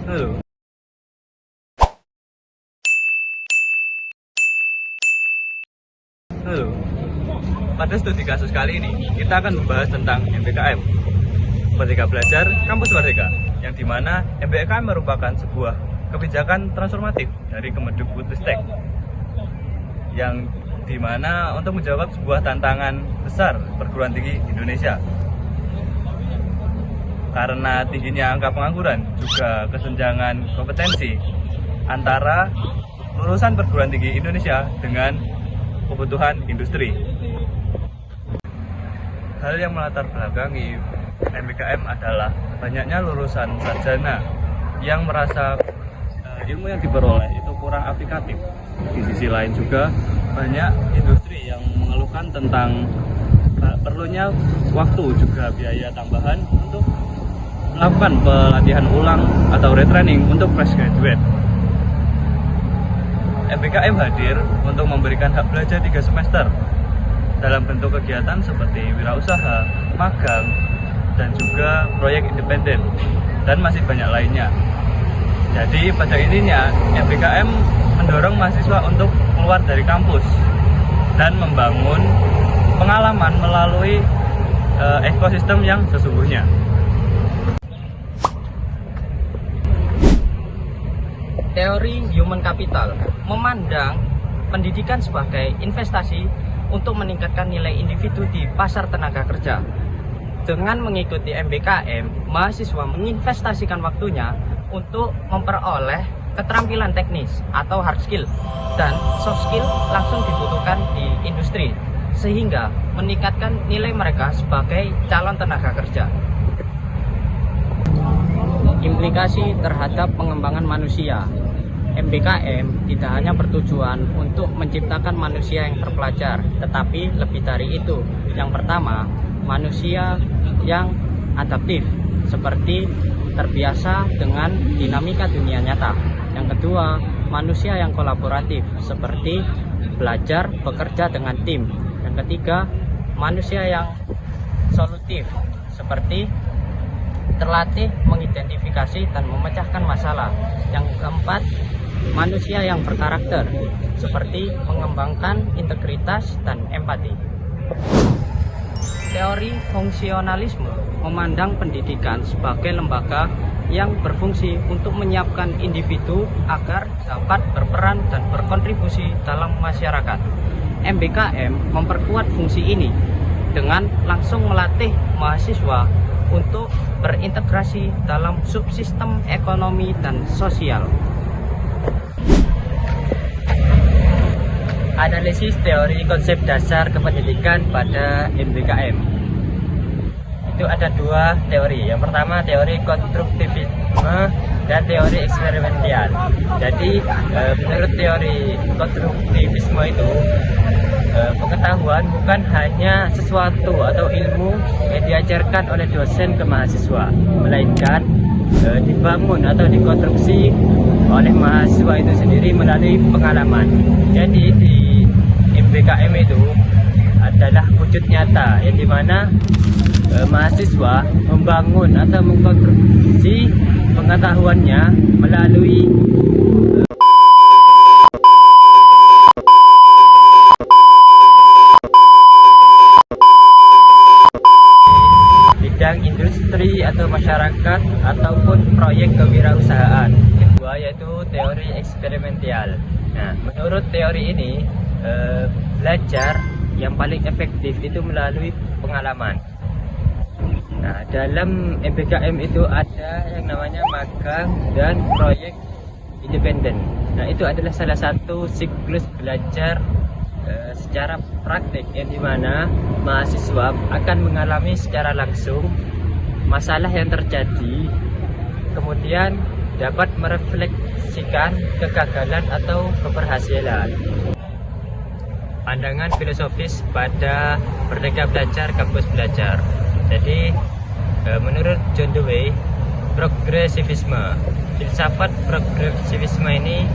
Halo. Halo. Pada studi kasus kali ini, kita akan membahas tentang MBKM, Merdeka Belajar Kampus Merdeka, yang dimana MBKM merupakan sebuah kebijakan transformatif dari Kemendikbudristek, yang dimana untuk menjawab sebuah tantangan besar perguruan tinggi Indonesia. Karena tingginya angka pengangguran, juga kesenjangan kompetensi antara lulusan perguruan tinggi Indonesia dengan kebutuhan industri. Hal yang melatar belakangi MBKM adalah banyaknya lulusan sarjana yang merasa ilmu yang diperoleh itu kurang aplikatif. Di sisi lain juga banyak industri yang mengeluhkan tentang perlunya waktu juga biaya tambahan untuk melakukan pelatihan ulang atau retraining untuk fresh graduate. MBKM hadir untuk memberikan hak belajar 3 semester dalam bentuk kegiatan seperti wirausaha, magang, dan juga proyek independen, dan masih banyak lainnya. Jadi pada intinya MBKM mendorong mahasiswa untuk keluar dari kampus dan membangun pengalaman melalui ekosistem yang sesungguhnya. Teori human capital memandang pendidikan sebagai investasi untuk meningkatkan nilai individu di pasar tenaga kerja. Dengan mengikuti MBKM, mahasiswa menginvestasikan waktunya untuk memperoleh keterampilan teknis atau hard skill dan soft skill langsung dibutuhkan di industri, sehingga meningkatkan nilai mereka sebagai calon tenaga kerja. Implikasi terhadap pengembangan manusia. MBKM tidak hanya bertujuan untuk menciptakan manusia yang terpelajar, tetapi lebih dari itu. Yang pertama, manusia yang adaptif, seperti terbiasa dengan dinamika dunia nyata. Yang kedua, manusia yang kolaboratif, seperti belajar bekerja dengan tim. Yang ketiga, manusia yang solutif, seperti terlatih mengidentifikasi dan memecahkan masalah. Yang keempat, manusia yang berkarakter, seperti mengembangkan integritas dan empati. Teori fungsionalisme memandang pendidikan sebagai lembaga yang berfungsi untuk menyiapkan individu agar dapat berperan dan berkontribusi dalam masyarakat. MBKM memperkuat fungsi ini dengan langsung melatih mahasiswa untuk berintegrasi dalam subsistem ekonomi dan sosial. Analisis teori konsep dasar kependidikan pada MBKM. Itu ada 2 teori. Yang pertama teori konstruktivisme dan teori eksperimental. Jadi menurut teori konstruktivisme itu pengetahuan bukan hanya sesuatu atau ilmu yang diajarkan oleh dosen ke mahasiswa, melainkan dibangun atau dikonstruksi oleh mahasiswa itu sendiri melalui pengalaman. Jadi di MBKM itu adalah wujud nyata yang dimana mahasiswa membangun atau mengkonstruksi pengetahuannya melalui bidang industri atau masyarakat ataupun proyek kewirausahaan. Kedua yaitu teori eksperimental. Nah, menurut teori ini belajar yang paling efektif itu melalui pengalaman. Nah, dalam MBKM itu ada yang namanya magang dan proyek independen. Nah, itu adalah salah satu siklus belajar secara praktik yang dimana mahasiswa akan mengalami secara langsung masalah yang terjadi, kemudian dapat merefleksikan kegagalan atau keberhasilan. Pandangan filosofis pada Merdeka Belajar Kampus Belajar. Jadi menurut John Dewey, progresivisme, filsafat progresivisme ini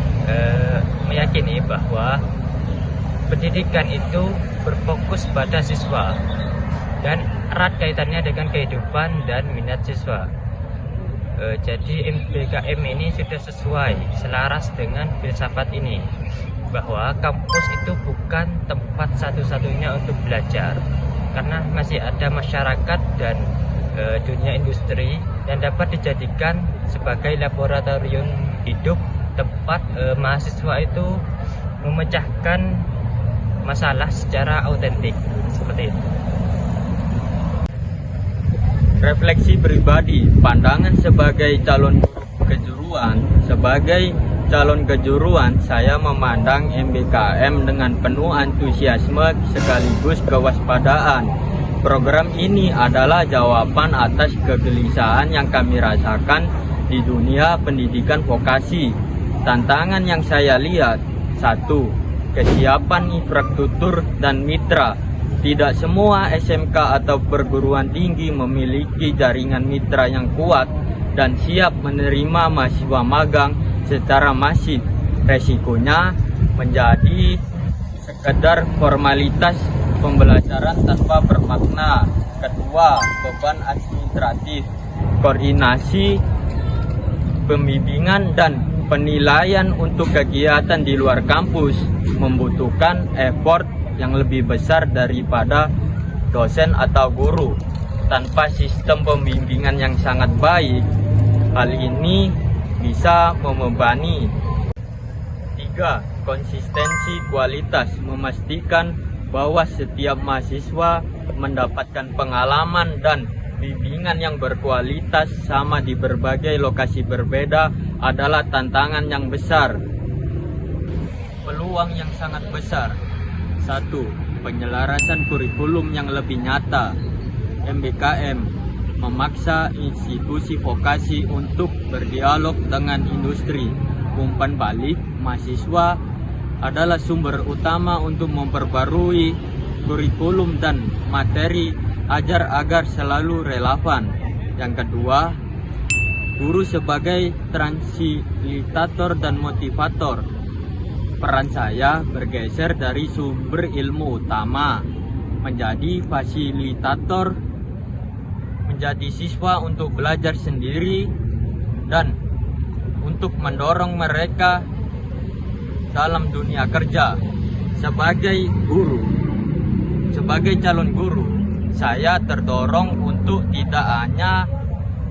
meyakini bahwa pendidikan itu berfokus pada siswa dan erat kaitannya dengan kehidupan dan minat siswa. Jadi MBKM ini sudah sesuai, selaras dengan filsafat ini, bahwa kampus itu bukan tempat satu-satunya untuk belajar, karena masih ada masyarakat dan dunia industri yang dapat dijadikan sebagai laboratorium hidup, tempat mahasiswa itu memecahkan masalah secara autentik, seperti itu. Refleksi pribadi, pandangan sebagai calon kejuruan. Sebagai calon kejuruan, saya memandang MBKM dengan penuh antusiasme sekaligus kewaspadaan. Program ini adalah jawaban atas kegelisahan yang kami rasakan di dunia pendidikan vokasi. Tantangan yang saya lihat, 1. Kesiapan infrastruktur dan mitra. Tidak semua SMK atau perguruan tinggi memiliki jaringan mitra yang kuat dan siap menerima mahasiswa magang secara masif. Resikonya menjadi sekedar formalitas pembelajaran tanpa bermakna. Kedua, beban administratif, koordinasi, pembimbingan dan penilaian untuk kegiatan di luar kampus membutuhkan effort yang lebih besar daripada dosen atau guru. Tanpa sistem pembimbingan yang sangat baik, hal ini bisa membebani. 3. Konsistensi kualitas, memastikan bahwa setiap mahasiswa mendapatkan pengalaman dan bimbingan yang berkualitas sama di berbagai lokasi berbeda adalah tantangan yang besar. Peluang yang sangat besar. 1. Penyelarasan kurikulum yang lebih nyata. MBKM memaksa institusi vokasi untuk berdialog dengan industri. Umpan balik, mahasiswa adalah sumber utama untuk memperbarui kurikulum dan materi ajar agar selalu relevan. Yang kedua, guru sebagai transilitator dan motivator. Peran saya bergeser dari sumber ilmu utama menjadi fasilitator, menjadi siswa untuk belajar sendiri dan untuk mendorong mereka dalam dunia kerja. Sebagai guru, sebagai calon guru, saya terdorong untuk tidak hanya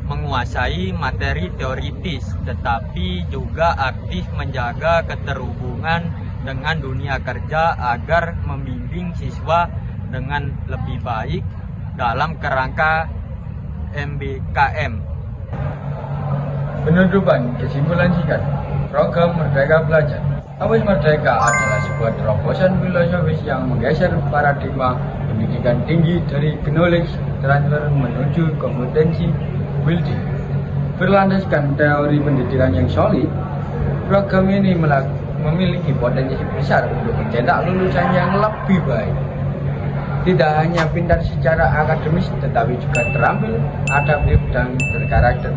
menguasai materi teoritis, tetapi juga aktif menjaga keterhubungan dengan dunia kerja agar membimbing siswa dengan lebih baik dalam kerangka MBKM. Penutupan kesimpulan singkat program Merdeka Belajar. Kampus Merdeka adalah sebuah terobosan filosofis yang menggeser paradigma pendidikan tinggi dari knowledge transfer menuju kompetensi building. Berlandaskan teori pendidikan yang solid, program ini memiliki potensi besar untuk mencetak lulusan yang lebih baik. Tidak hanya pintar secara akademis, tetapi juga terampil, adaptif, dan berkarakter.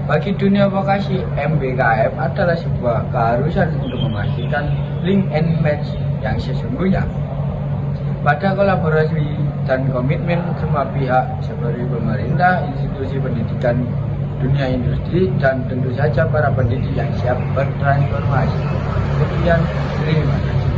Bagi dunia vokasi, MBKM adalah sebuah keharusan untuk memastikan link and match yang sesungguhnya. Pada kolaborasi dan komitmen semua pihak seperti pemerintah, institusi pendidikan, dunia industri, dan tentu saja para pendidik yang siap bertransformasi. Sekian, terima kasih.